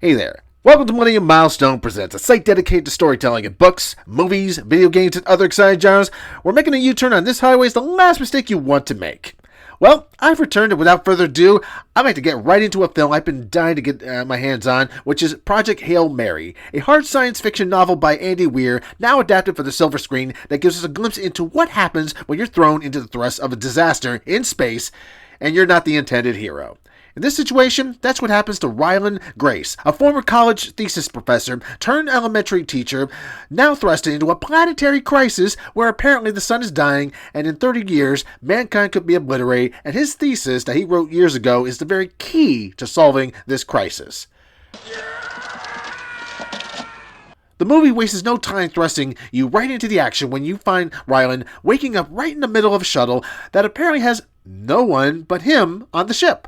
Hey there. Welcome to Millennium Milestone Presents, a site dedicated to storytelling in books, movies, video games, and other exciting genres. We're making a U-turn on this highway is the last mistake you want to make. Well, I've returned, and without further ado, I'd like to get right into a film I've been dying to get my hands on, which is Project Hail Mary, a hard science fiction novel by Andy Weir, now adapted for the silver screen, that gives us a glimpse into what happens when you're thrown into the thrust of a disaster in space, and you're not the intended hero. In this situation, that's what happens to Ryland Grace, a former college thesis professor turned elementary teacher, now thrusted into a planetary crisis where apparently the sun is dying and in 30 years, mankind could be obliterated, and his thesis that he wrote years ago is the very key to solving this crisis. The movie wastes no time thrusting you right into the action when you find Ryland waking up right in the middle of a shuttle that apparently has no one but him on the ship.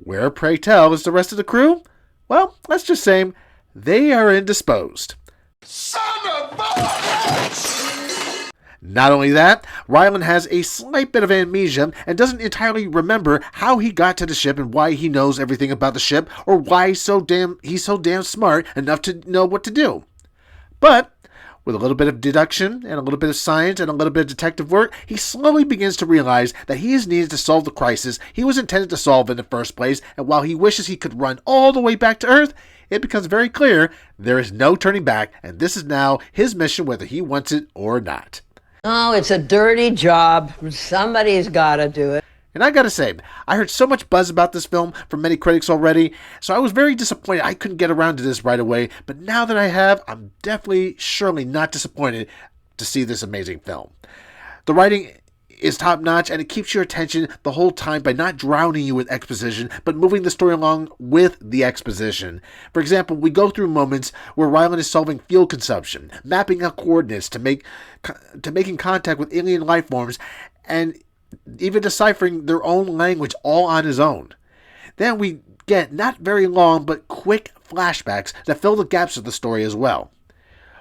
Where, pray tell, is the rest of the crew? Well, let's just say they are indisposed. Son of a bitch! Not only that, Ryland has a slight bit of amnesia and doesn't entirely remember how he got to the ship and why he knows everything about the ship or why he's so damn smart enough to know what to do. But with a little bit of deduction and a little bit of science and a little bit of detective work, he slowly begins to realize that he is needed to solve the crisis he was intended to solve in the first place, and while he wishes he could run all the way back to Earth, it becomes very clear there is no turning back, and this is now his mission whether he wants it or not. Oh, it's a dirty job. Somebody's got to do it. And I gotta say, I heard so much buzz about this film from many critics already, so I was very disappointed I couldn't get around to this right away, but now that I have, I'm surely not disappointed to see this amazing film. The writing is top-notch, and it keeps your attention the whole time by not drowning you with exposition, but moving the story along with the exposition. For example, we go through moments where Ryland is solving fuel consumption, mapping out coordinates to making contact with alien life forms, and even deciphering their own language all on his own. Then we get not very long but quick flashbacks that fill the gaps of the story as well.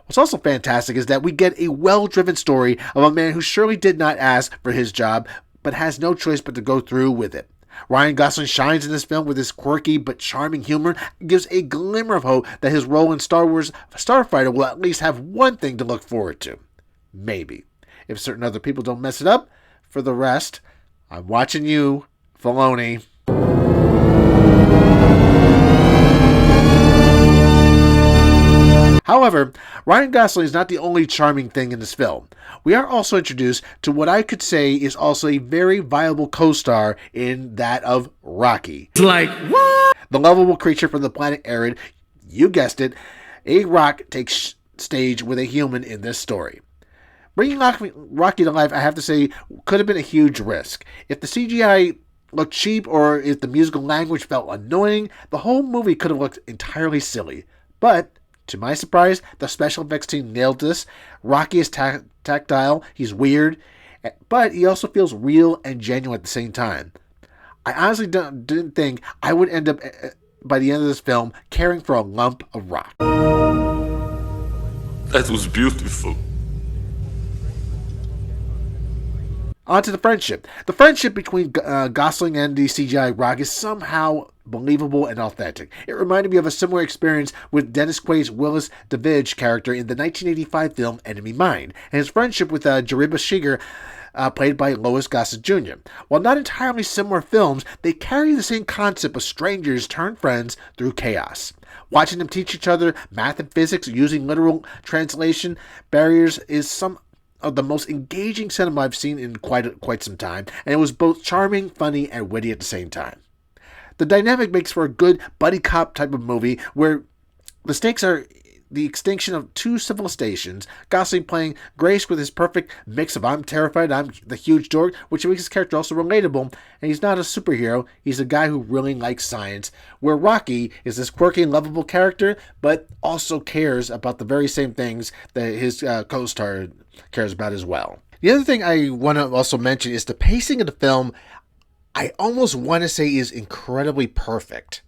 What's also fantastic is that we get a well-driven story of a man who surely did not ask for his job but has no choice but to go through with it. Ryan Gosling shines in this film with his quirky but charming humor, gives a glimmer of hope that his role in Star Wars Starfighter will at least have one thing to look forward to. Maybe. If certain other people don't mess it up. For the rest, I'm watching you, Filoni. However, Ryan Gosling is not the only charming thing in this film. We are also introduced to what I could say is also a very viable co-star in that of Rocky. It's like, what? The lovable creature from the planet Arid, you guessed it, a rock takes stage with a human in this story. Bringing Rocky to life, I have to say, could have been a huge risk. If the CGI looked cheap or if the musical language felt annoying, the whole movie could have looked entirely silly. But, to my surprise, the special effects team nailed this. Rocky is tactile, he's weird, but he also feels real and genuine at the same time. I honestly didn't think I would end up, by the end of this film, caring for a lump of rock. That was beautiful. On to the friendship. The friendship between Gosling and the CGI rock is somehow believable and authentic. It reminded me of a similar experience with Dennis Quaid's Willis DeVidge character in the 1985 film Enemy Mine, and his friendship with Jariba Shiger, played by Lois Gossett Jr. While not entirely similar films, they carry the same concept of strangers turned friends through chaos. Watching them teach each other math and physics using literal translation barriers is some of the most engaging cinema I've seen in quite some time, and it was both charming, funny, and witty at the same time. The dynamic makes for a good buddy cop type of movie where the stakes are the extinction of two civilizations, Gosling playing Grace with his perfect mix of I'm terrified, I'm the huge dork, which makes his character also relatable, and he's not a superhero, he's a guy who really likes science, where Rocky is this quirky and lovable character, but also cares about the very same things that his co-star cares about as well. The other thing I want to also mention is the pacing of the film. I almost want to say is incredibly perfect.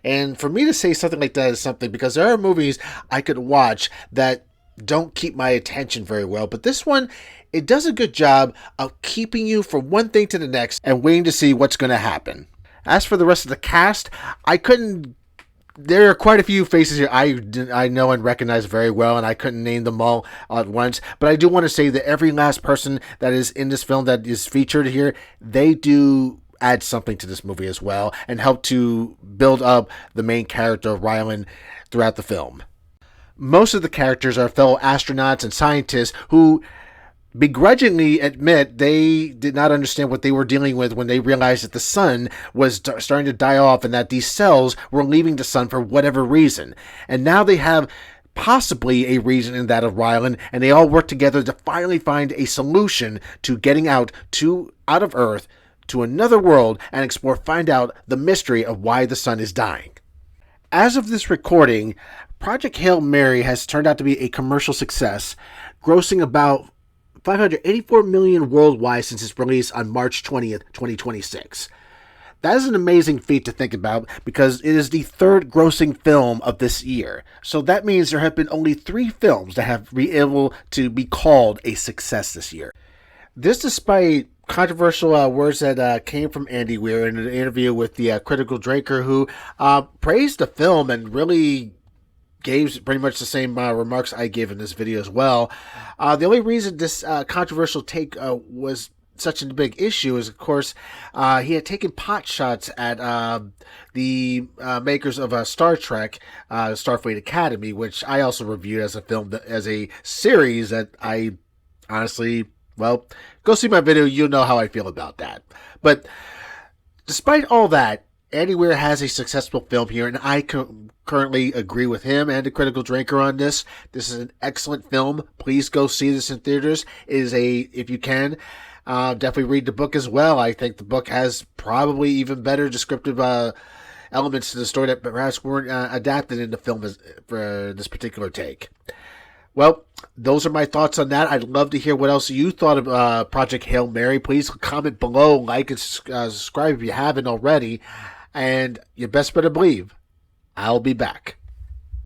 And for me to say something like that is something, because there are movies I could watch that don't keep my attention very well. But this one, it does a good job of keeping you from one thing to the next and waiting to see what's going to happen. As for the rest of the cast, I couldn't there are quite a few faces here I know and recognize very well, and I couldn't name them all at once. But I do want to say that every last person that is in this film that is featured here, they do add something to this movie as well and help to build up the main character of Ryland throughout the film. Most of the characters are fellow astronauts and scientists who begrudgingly admit they did not understand what they were dealing with when they realized that the sun was starting to die off and that these cells were leaving the sun for whatever reason. And now they have possibly a reason in that of Ryland, and they all work together to finally find a solution to getting out of Earth to another world and find out the mystery of why the sun is dying. As of this recording, Project Hail Mary has turned out to be a commercial success, grossing about $584 million worldwide since its release on March 20th, 2026. That is an amazing feat to think about because it is the third grossing film of this year. So that means there have been only 3 films that have been able to be called a success this year. This despite controversial words that came from Andy Weir in an interview with the Critical Drinker, who praised the film and really gave pretty much the same remarks I gave in this video as well. The only reason this controversial take was such a big issue is, of course, he had taken pot shots at the makers of Star Trek, Starfleet Academy, which I also reviewed as a film, as a series that I honestly, well, go see my video, you'll know how I feel about that. But despite all that, Andy Weir has a successful film here, and I currently agree with him and the Critical Drinker on this. This is an excellent film. Please go see this in theaters. It is if you can, definitely read the book as well. I think the book has probably even better descriptive elements to the story that perhaps weren't adapted in the film for this particular take. Well, those are my thoughts on that. I'd love to hear what else you thought of Project Hail Mary. Please comment below, like and subscribe if you haven't already. And you best better believe I'll be back.